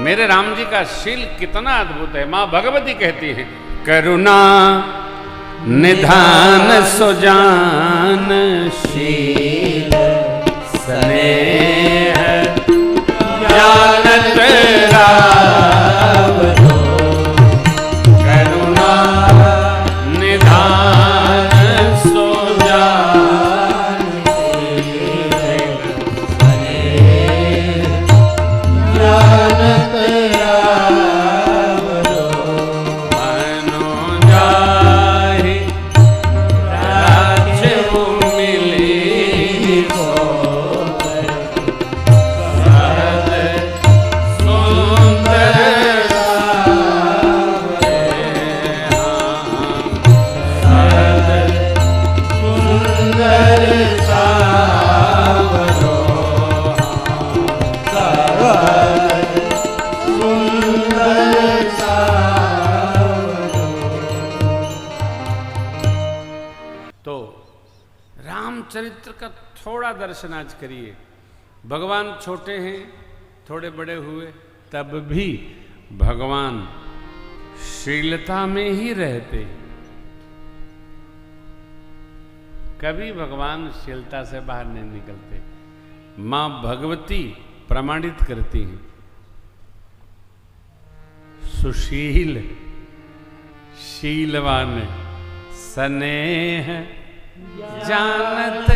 मेरे राम जी का शील कितना अद्भुत है। मां भगवती कहती हैं, करुणा निधान सुजान शील स्नेह जानत राव दो। करुणा निधान सुजान शील स्नेह जानत राव दो। मनो जाहि राज्य मिली सो चरित्र का थोड़ा दर्शन आज करिए। भगवान छोटे हैं, थोड़े बड़े हुए, तब भी भगवान शीलता में ही रहते। कभी भगवान शीलता से बाहर नहीं निकलते। मां भगवती प्रमाणित करती हैं, सुशील शीलवान स्नेह जानत।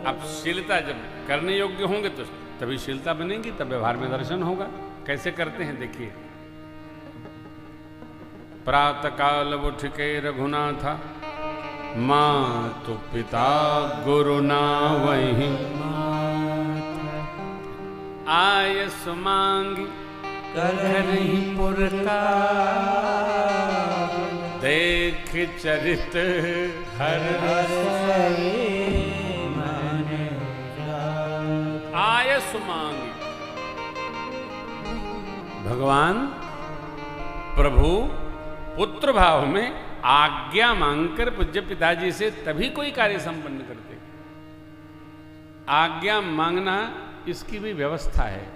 अब शीलता जब करने योग्य होंगे तो तभी शीलता बनेगी, तब व्यवहार में दर्शन होगा। कैसे करते हैं देखिए। प्रातः काल उठ के रघुनाथा, मां तो पिता गुरु ना वही। आय सुमांगी करहि पुरकार, देख चरित हर आय सुमांगी। भगवान प्रभु पुत्र भाव में आज्ञा मांगकर पूज्य पिताजी से तभी कोई कार्य संपन्न करते। आज्ञा मांगना इसकी भी व्यवस्था है।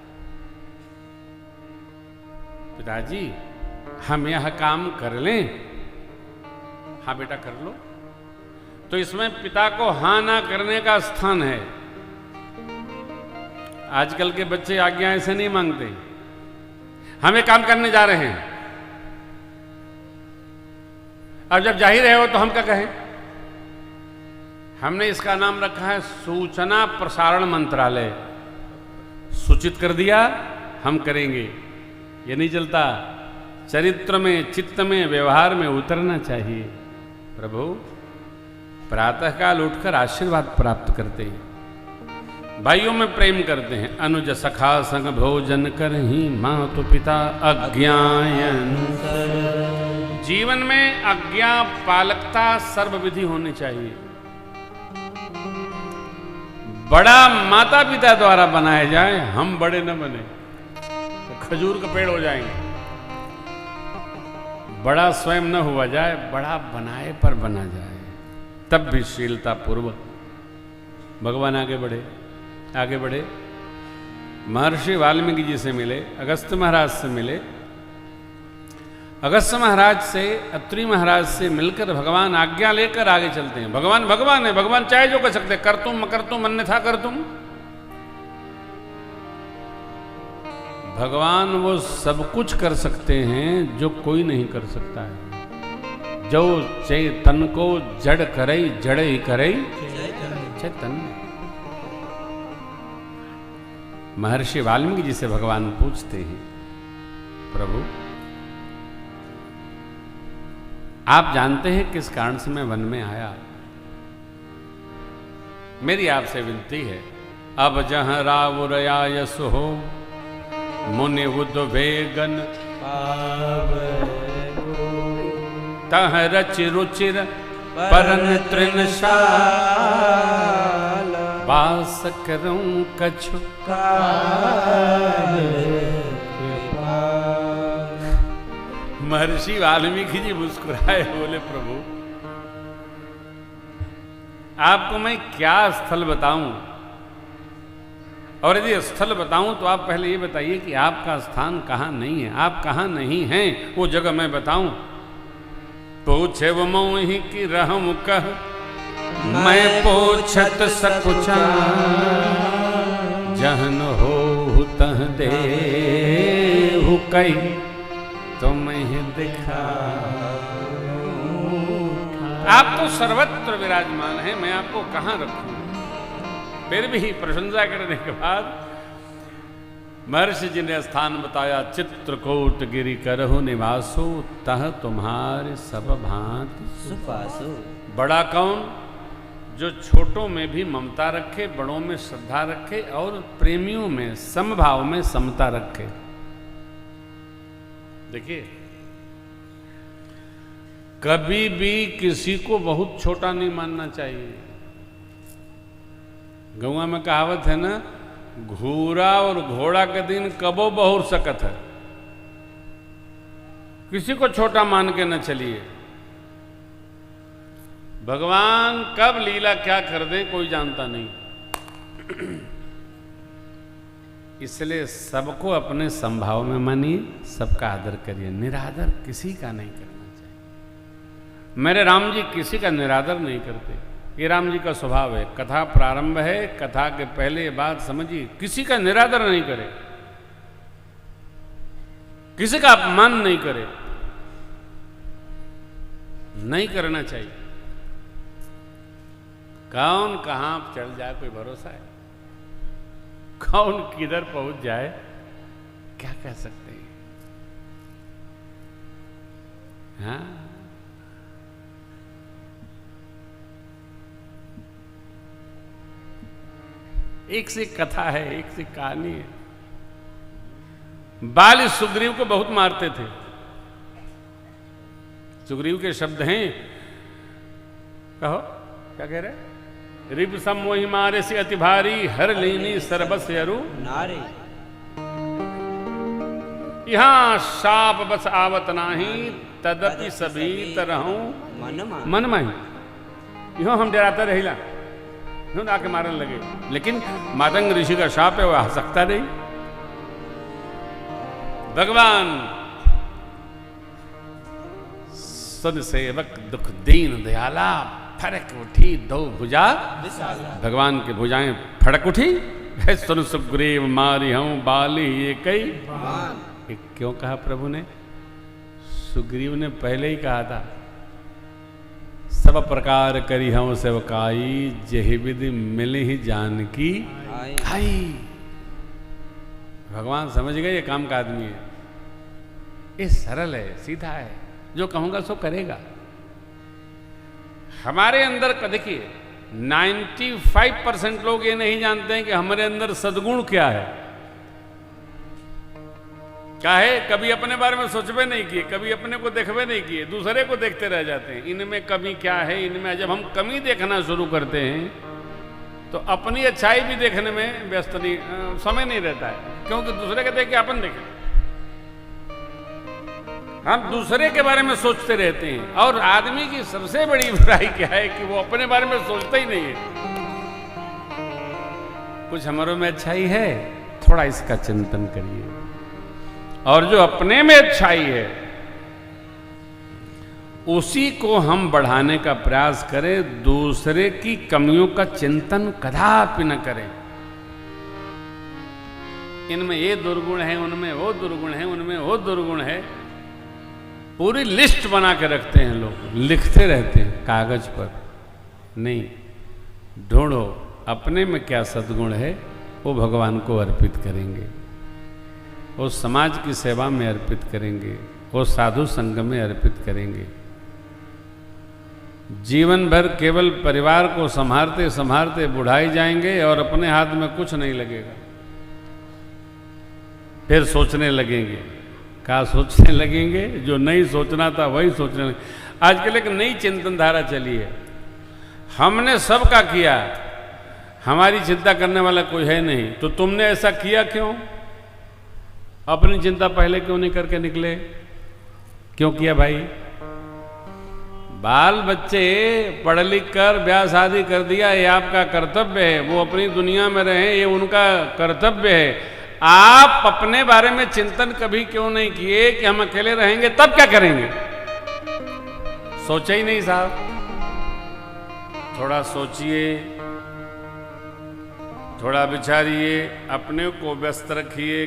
पिताजी हम यह काम कर लें। हाँ बेटा कर लो। तो इसमें पिता को हां ना करने का स्थान है। आजकल के बच्चे आज्ञा ऐसे नहीं मांगते। हम ये काम करने जा रहे हैं, अब जब जा ही रहे हो तो हम क्या कहें। हमने इसका नाम रखा है सूचना प्रसारण मंत्रालय। सूचित कर दिया, हम करेंगे। ये नहीं चलता। चरित्र में, चित्त में, व्यवहार में उतरना चाहिए। प्रभु प्रातःकाल उठकर आशीर्वाद प्राप्त करते हैं, भाइयों में प्रेम करते हैं। अनुज सखा संग भोजन करहि, मातु पिता अज्ञायन। जीवन में आज्ञा पालकता सर्वविधि होनी चाहिए। बड़ा माता पिता द्वारा बनाए जाए, हम बड़े न बने तो खजूर का पेड़ हो जाएंगे। बड़ा स्वयं न हुआ जाए, बड़ा बनाए पर बना जाए, तब भी शीलता पूर्वक भगवान आगे बढ़े। आगे बढ़े, महर्षि वाल्मीकि जी से मिले, अगस्त्य महाराज से मिले। अगस्त्य महाराज से, अत्रि महाराज से मिलकर भगवान आज्ञा लेकर आगे चलते हैं। भगवान भगवान है, भगवान चाहे जो कर सकते, कर तुम मकर तुम अन्यथा कर तुम। भगवान वो सब कुछ कर सकते हैं जो कोई नहीं कर सकता है। जो चेतन को जड़ करई, जड़ ही करई चैतन्य। महर्षि वाल्मीकि जी से भगवान पूछते हैं, प्रभु आप जानते हैं किस कारण से मैं वन में आया। मेरी आपसे विनती है, अब जहां रावुर आयस हो, मुनि उद्वेगन तह रचि रुचिर परन तृणशाल, वास करूं कछु महर्षि वाल्मीकि जी मुस्कुराए, बोले प्रभु आपको मैं क्या स्थल बताऊं। और यदि स्थल बताऊं तो आप पहले ये बताइए कि आपका स्थान कहाँ नहीं है, आप कहाँ नहीं हैं, वो जगह मैं बताऊं। पूछे वो मोहि की रहम कह, मैं पोछत सकुचा, जहन हो तह दे कई, तुम्हें दिखा। आप तो सर्वत्र विराजमान हैं, मैं आपको कहाँ रखूं। फिर भी प्रशंसा करने के बाद महर्षि जी ने स्थान बताया, चित्रकूट गिरि करहु निवासो, तह तुम्हारे सब भांति सुपासो। बड़ा कौन? जो छोटों में भी ममता रखे, बड़ों में श्रद्धा रखे और प्रेमियों में समभाव में समता रखे। देखिए, कभी भी किसी को बहुत छोटा नहीं मानना चाहिए। गौवा में कहावत है ना, घूरा और घोड़ा के दिन कबो बहुर सकत है। किसी को छोटा मान के न चलिए। भगवान कब लीला क्या कर दे कोई जानता नहीं। इसलिए सबको अपने संभाव में मानिए, सबका आदर करिए, निरादर किसी का नहीं करना चाहिए। मेरे राम जी किसी का निरादर नहीं करते, ये राम जी का स्वभाव है। कथा प्रारंभ है, कथा के पहले बात समझिए, किसी का निरादर नहीं करे, किसी का अपमान नहीं करे, नहीं करना चाहिए। कौन कहां चल जाए कोई भरोसा है, कौन किधर पहुंच जाए क्या कह सकते हैं। हाँ, एक से कथा है, एक से कहानी है। बाल सुग्रीव को बहुत मारते थे। सुग्रीव के शब्द हैं, कहो क्या कह रहे? रिप सम मोहि मारे से अति भारी, हर लेनी सरबस यरु नारे। यहां शाप बस आवत नाही, तदपि सभी तरहूं मन माही। यहां हम डराते रहिला, आके मारने लगे, लेकिन मातंग ऋषि का शाप है, वह आ सकता नहीं। भगवान सद सेवक दुख दीन दयाला, फड़क उठी दो भुजा, भगवान की भुजाएं फड़क उठी। सुन सुग्रीव मारी हूं बाली ये कई। क्यों कहा प्रभु ने? सुग्रीव ने पहले ही कहा था, सब प्रकार करी हूं सेवकाई, जेहि विधि मिली ही जानकी खाई। भगवान समझ गए ये काम का आदमी है, ये सरल है, सीधा है, जो कहूंगा सो करेगा। हमारे अंदर देखिए 95% लोग ये नहीं जानते हैं कि हमारे अंदर सद्गुण क्या है। क्या है? कभी अपने बारे में सोचबे नहीं किए, कभी अपने को देखबे नहीं किए, दूसरे को देखते रह जाते हैं। इनमें कमी क्या है, इनमें। जब हम कमी देखना शुरू करते हैं तो अपनी अच्छाई भी देखने में व्यस्त नहीं, समय नहीं रहता है, क्योंकि दूसरे के देख के अपन देखें। हम दूसरे के बारे में सोचते रहते हैं, और आदमी की सबसे बड़ी बुराई क्या है कि वो अपने बारे में सोचता ही नहीं है। कुछ हमारों में अच्छाई है, थोड़ा इसका चिंतन करिए, और जो अपने में अच्छाई है उसी को हम बढ़ाने का प्रयास करें। दूसरे की कमियों का चिंतन कदापि न करें। इनमें ये दुर्गुण है, उनमें वो दुर्गुण है, उनमें वो दुर्गुण है, पूरी लिस्ट बना के रखते हैं लोग, लिखते रहते हैं कागज पर। नहीं, ढूंढो अपने में क्या सद्गुण है, वो भगवान को अर्पित करेंगे, वो समाज की सेवा में अर्पित करेंगे, वो साधु संग में अर्पित करेंगे। जीवन भर केवल परिवार को संभालते संभालते बुढ़ाई जाएंगे और अपने हाथ में कुछ नहीं लगेगा। फिर सोचने लगेंगे, क्या सोचने लगेंगे? जो नहीं सोचना था वही सोचने लगे। आजकल एक नई चिंतन धारा चली है, हमने सबका किया, हमारी चिंता करने वाला कोई है नहीं, तो तुमने ऐसा किया क्यों? अपनी चिंता पहले क्यों नहीं करके निकले? क्यों किया भाई? बाल बच्चे पढ़ लिख कर ब्याह शादी कर दिया, ये आपका कर्तव्य है, वो अपनी दुनिया में रहे, ये उनका कर्तव्य है। आप अपने बारे में चिंतन कभी क्यों नहीं किए कि हम अकेले रहेंगे तब क्या करेंगे? सोचा ही नहीं साहब। थोड़ा सोचिए, थोड़ा विचारिए, अपने को व्यस्त रखिए।